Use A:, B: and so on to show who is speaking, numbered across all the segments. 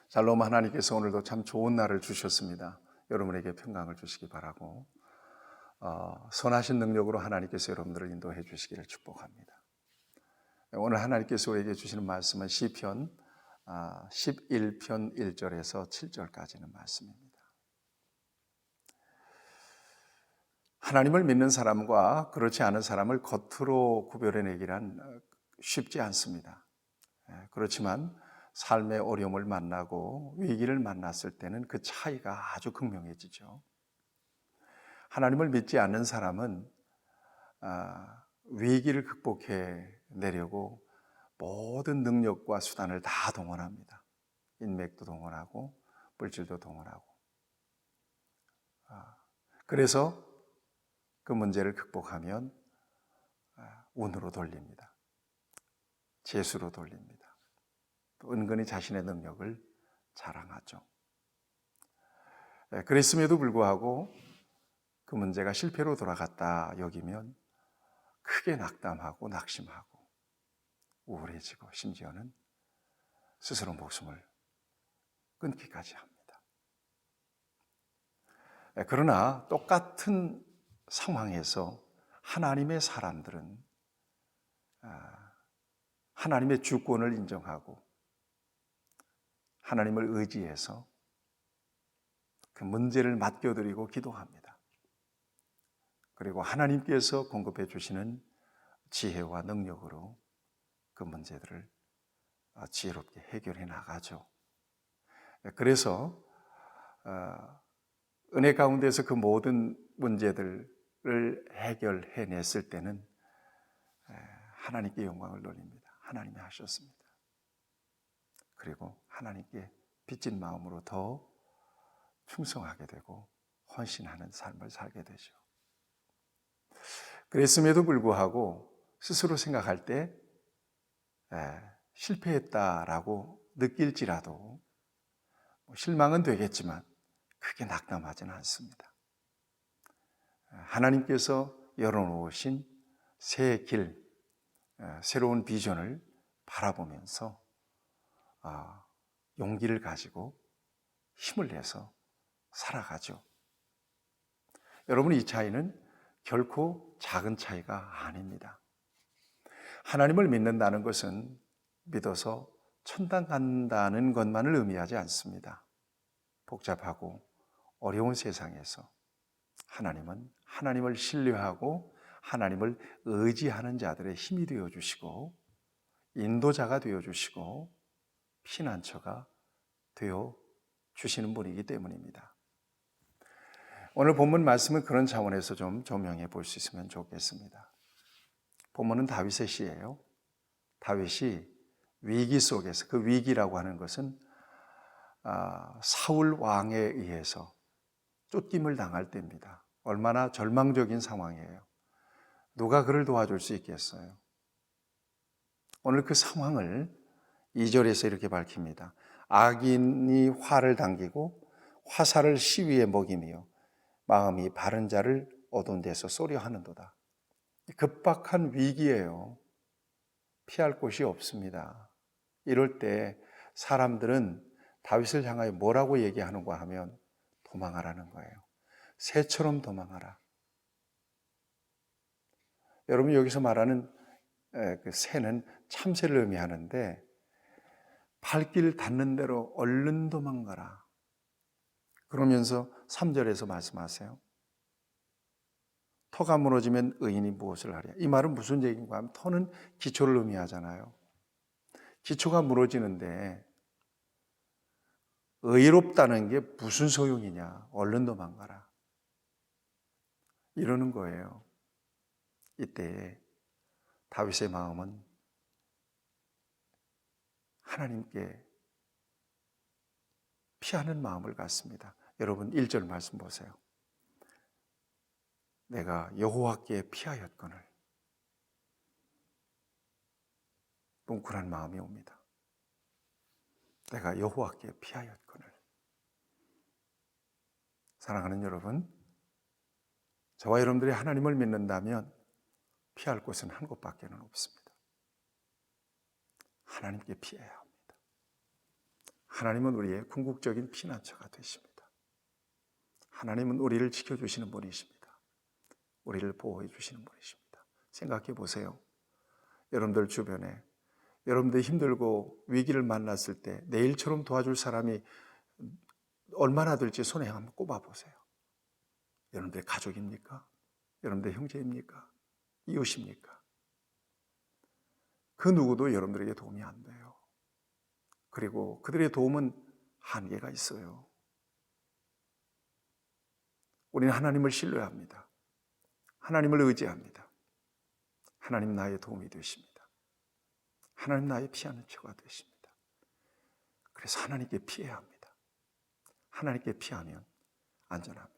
A: 샬롬, 하나님께서 오늘도 참 좋은 날을 주셨습니다. 여러분에게 평강을 주시기 바라고 선하신 능력으로 하나님께서 여러분들을 인도해 주시기를 축복합니다. 오늘 하나님께서 우리에게 주시는 말씀은 시편 11편 1절에서 7절까지는 말씀입니다. 하나님을 믿는 사람과 그렇지 않은 사람을 겉으로 구별해내기란 쉽지 않습니다. 그렇지만 삶의 어려움을 만나고 위기를 만났을 때는 그 차이가 아주 극명해지죠. 하나님을 믿지 않는 사람은 위기를 극복해내려고 모든 능력과 수단을 다 동원합니다. 인맥도 동원하고 물질도 동원하고. 그래서 그 문제를 극복하면 운으로 돌립니다. 재수로 돌립니다. 또 은근히 자신의 능력을 자랑하죠. 그랬음에도 불구하고 그 문제가 실패로 돌아갔다 여기면 크게 낙담하고 낙심하고 우울해지고 심지어는 스스로 목숨을 끊기까지 합니다. 그러나 똑같은 상황에서 하나님의 사람들은 하나님의 주권을 인정하고 하나님을 의지해서 그 문제를 맡겨드리고 기도합니다. 그리고 하나님께서 공급해 주시는 지혜와 능력으로 그 문제들을 지혜롭게 해결해 나가죠. 그래서 은혜 가운데서 그 모든 문제들을 해결해냈을 때는 하나님께 영광을 돌립니다. 하나님이 하셨습니다. 그리고 하나님께 빚진 마음으로 더 충성하게 되고 헌신하는 삶을 살게 되죠. 그랬음에도 불구하고 스스로 생각할 때 실패했다라고 느낄지라도 실망은 되겠지만 크게 낙담하지는 않습니다. 하나님께서 열어놓으신 새 길, 새로운 비전을 바라보면서 용기를 가지고 힘을 내서 살아가죠. 여러분, 이 차이는 결코 작은 차이가 아닙니다. 하나님을 믿는다는 것은 믿어서 천당 간다는 것만을 의미하지 않습니다. 복잡하고 어려운 세상에서 하나님은 하나님을 신뢰하고 하나님을 의지하는 자들의 힘이 되어주시고 인도자가 되어주시고 피난처가 되어주시는 분이기 때문입니다. 오늘 본문 말씀은 그런 차원에서 좀 조명해 볼 수 있으면 좋겠습니다. 본문은 다윗의 시예요. 다윗이 위기 속에서, 그 위기라고 하는 것은 사울 왕에 의해서 쫓김을 당할 때입니다. 얼마나 절망적인 상황이에요. 누가 그를 도와줄 수 있겠어요? 오늘 그 상황을 2절에서 이렇게 밝힙니다. 악인이 활을 당기고 화살을 시위에 먹이며 마음이 바른 자를 어두운 데서 쏘려 하는도다. 급박한 위기예요. 피할 곳이 없습니다. 이럴 때 사람들은 다윗을 향하여 뭐라고 얘기하는가 하면 도망하라는 거예요. 새처럼 도망하라. 여러분, 여기서 말하는 그 새는 참새를 의미하는데 발길 닿는 대로 얼른 도망가라. 그러면서 3절에서 말씀하세요. 터가 무너지면 의인이 무엇을 하랴. 이 말은 무슨 얘기인가 하면 터는 기초를 의미하잖아요. 기초가 무너지는데 의롭다는 게 무슨 소용이냐. 얼른 도망가라. 이러는 거예요. 이때 다윗의 마음은 하나님께 피하는 마음을 갖습니다. 여러분 1절 말씀 보세요. 내가 여호와께 피하였거늘. 뭉클한 마음이 옵니다. 내가 여호와께 피하였거늘. 사랑하는 여러분, 저와 여러분들이 하나님을 믿는다면 피할 곳은 한 곳밖에는 없습니다. 하나님께 피해야 합니다. 하나님은 우리의 궁극적인 피난처가 되십니다. 하나님은 우리를 지켜주시는 분이십니다. 우리를 보호해 주시는 분이십니다. 생각해 보세요. 여러분들 주변에 여러분들이 힘들고 위기를 만났을 때 내일처럼 도와줄 사람이 얼마나 될지 손에 한번 꼽아보세요. 여러분들의 가족입니까? 여러분들의 형제입니까? 이웃입니까? 그 누구도 여러분들에게 도움이 안 돼요. 그리고 그들의 도움은 한계가 있어요. 우리는 하나님을 신뢰합니다. 하나님을 의지합니다. 하나님 나의 도움이 되십니다. 하나님 나의 피난처가 되십니다. 그래서 하나님께 피해야 합니다. 하나님께 피하면 안전합니다.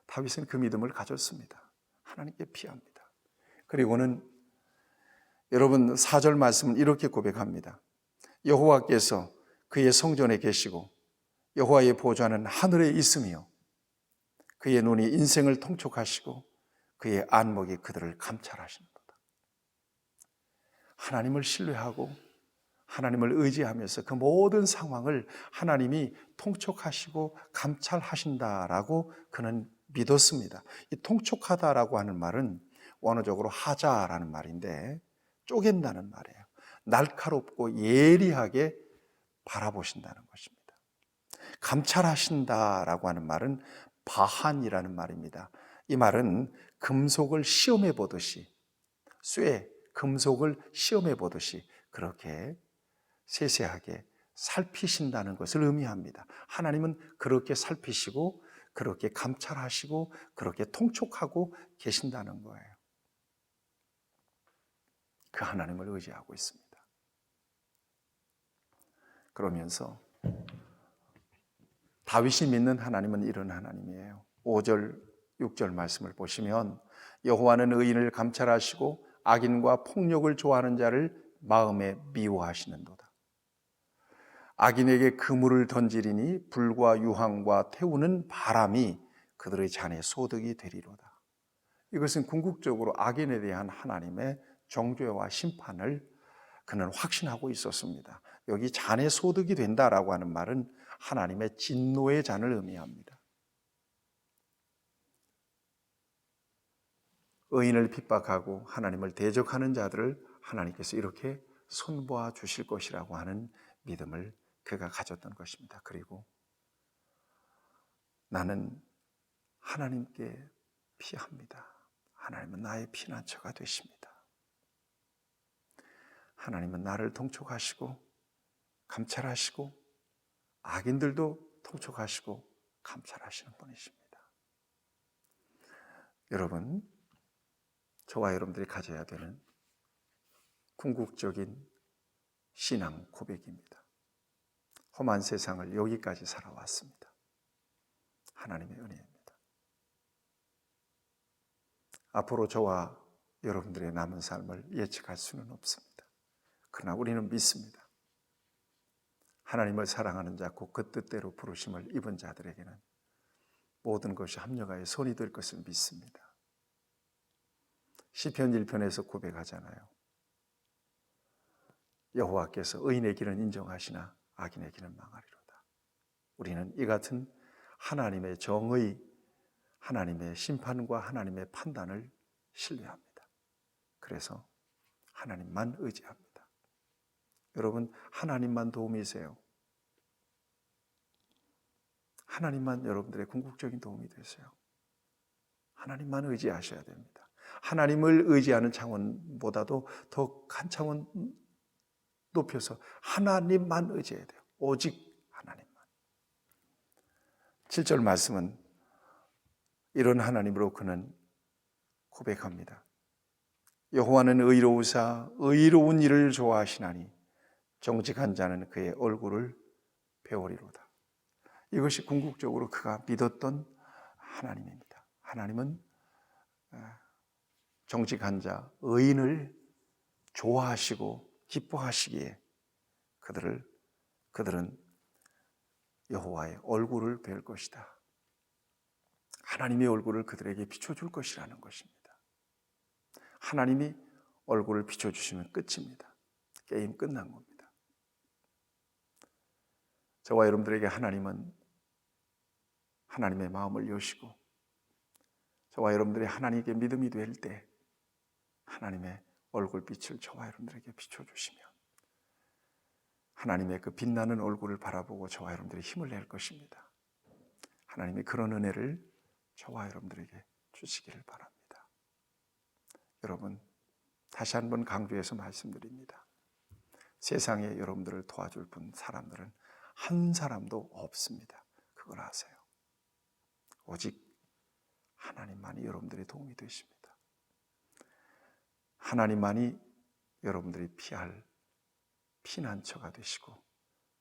A: 다윗은 그 믿음을 가졌습니다. 하나님께 피합니다. 그리고는 여러분 4절 말씀은 이렇게 고백합니다. 여호와께서 그의 성전에 계시고 여호와의 보좌는 하늘에 있으며 그의 눈이 인생을 통촉하시고 그의 안목이 그들을 감찰하시는도다. 하나님을 신뢰하고 하나님을 의지하면서 그 모든 상황을 하나님이 통촉하시고 감찰하신다라고 그는 믿었습니다. 이 통촉하다라고 하는 말은 원어적으로 하자라는 말인데 쪼갠다는 말이에요. 날카롭고 예리하게 바라보신다는 것입니다. 감찰하신다라고 하는 말은 바한이라는 말입니다. 이 말은 금속을 시험해 보듯이 쇠, 금속을 시험해 보듯이 그렇게 세세하게 살피신다는 것을 의미합니다. 하나님은 그렇게 살피시고 그렇게 감찰하시고 그렇게 통촉하고 계신다는 거예요. 그 하나님을 의지하고 있습니다. 그러면서 다윗이 믿는 하나님은 이런 하나님이에요. 5절, 6절 말씀을 보시면 여호와는 의인을 감찰하시고 악인과 폭력을 좋아하는 자를 마음에 미워하시는도다. 악인에게 그물을 던지리니 불과 유황과 태우는 바람이 그들의 잔에 소득이 되리로다. 이것은 궁극적으로 악인에 대한 하나님의 정죄와 심판을 그는 확신하고 있었습니다. 여기 잔에 소득이 된다라고 하는 말은 하나님의 진노의 잔을 의미합니다. 의인을 핍박하고 하나님을 대적하는 자들을 하나님께서 이렇게 손보아 주실 것이라고 하는 믿음을 그가 가졌던 것입니다. 그리고 나는 하나님께 피합니다. 하나님은 나의 피난처가 되십니다. 하나님은 나를 통촉하시고 감찰하시고 악인들도 통촉하시고 감찰하시는 분이십니다. 여러분, 저와 여러분들이 가져야 되는 궁극적인 신앙 고백입니다. 험한 세상을 여기까지 살아왔습니다. 하나님의 은혜입니다. 앞으로 저와 여러분들의 남은 삶을 예측할 수는 없습니다. 그러나 우리는 믿습니다. 하나님을 사랑하는 자, 곧 그 뜻대로 부르심을 입은 자들에게는 모든 것이 합력하여 선이 될 것을 믿습니다. 시편 1편에서 고백하잖아요. 여호와께서 의인의 길은 인정하시나 악인의 길은 망하리로다. 우리는 이 같은 하나님의 정의, 하나님의 심판과 하나님의 판단을 신뢰합니다. 그래서 하나님만 의지합니다. 여러분, 하나님만 도움이세요. 하나님만 여러분들의 궁극적인 도움이 되세요. 하나님만 의지하셔야 됩니다. 하나님을 의지하는 차원보다도 더 한 차원 높여서 하나님만 의지해야 돼요. 오직 하나님만. 7절 말씀은 이런 하나님으로 그는 고백합니다. 여호와는 의로우사 의로운 일을 좋아하시나니 정직한 자는 그의 얼굴을 배우리로다. 이것이 궁극적으로 그가 믿었던 하나님입니다. 하나님은 정직한 자, 의인을 좋아하시고 기뻐하시기에 그들은 여호와의 얼굴을 뵐 것이다. 하나님의 얼굴을 그들에게 비춰줄 것이라는 것입니다. 하나님이 얼굴을 비춰주시면 끝입니다. 게임 끝난 겁니다. 저와 여러분들에게 하나님은 하나님의 마음을 여시고 저와 여러분들이 하나님께 믿음이 될 때 하나님의 얼굴빛을 저와 여러분들에게 비춰주시며 하나님의 그 빛나는 얼굴을 바라보고 저와 여러분들이 힘을 낼 것입니다. 하나님의 그런 은혜를 저와 여러분들에게 주시기를 바랍니다. 여러분, 다시 한번 강조해서 말씀드립니다. 세상에 여러분들을 도와줄 사람들은 한 사람도 없습니다. 그걸 아세요. 오직 하나님만이 여러분들의 도움이 되십니다. 하나님만이 여러분들이 피할 피난처가 되시고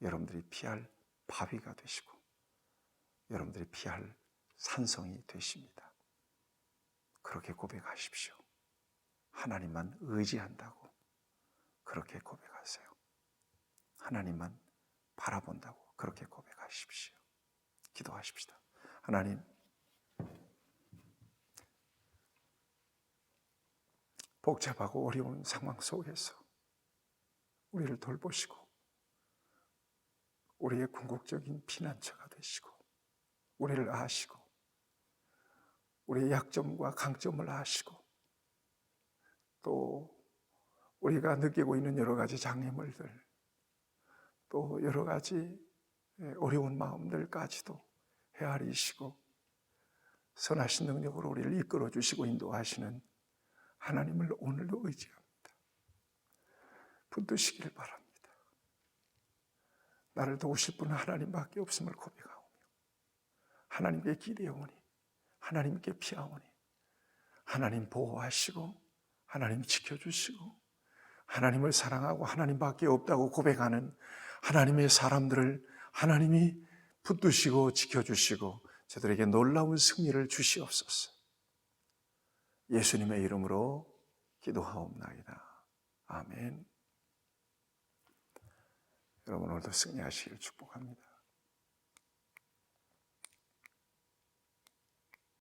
A: 여러분들이 피할 바위가 되시고 여러분들이 피할 산성이 되십니다. 그렇게 고백하십시오. 하나님만 의지한다고 그렇게 고백하세요. 하나님만 바라본다고 그렇게 고백하십시오. 기도하십시다. 하나님, 복잡하고 어려운 상황 속에서 우리를 돌보시고 우리의 궁극적인 피난처가 되시고 우리를 아시고 우리의 약점과 강점을 아시고 또 우리가 느끼고 있는 여러 가지 장애물들 또 여러 가지 어려운 마음들까지도 헤아리시고 선하신 능력으로 우리를 이끌어 주시고 인도하시는 하나님을 오늘도 의지합니다. 붙드시기를 바랍니다. 나를 도우실 분은 하나님밖에 없음을 고백하오며 하나님께 기대오니 하나님께 피하오니 하나님 보호하시고 하나님 지켜주시고 하나님을 사랑하고 하나님밖에 없다고 고백하는 하나님의 사람들을 하나님이 붙드시고 지켜주시고 저들에게 놀라운 승리를 주시옵소서. 예수님의 이름으로 기도하옵나이다. 아멘. 여러분 오늘도 승리하시길 축복합니다.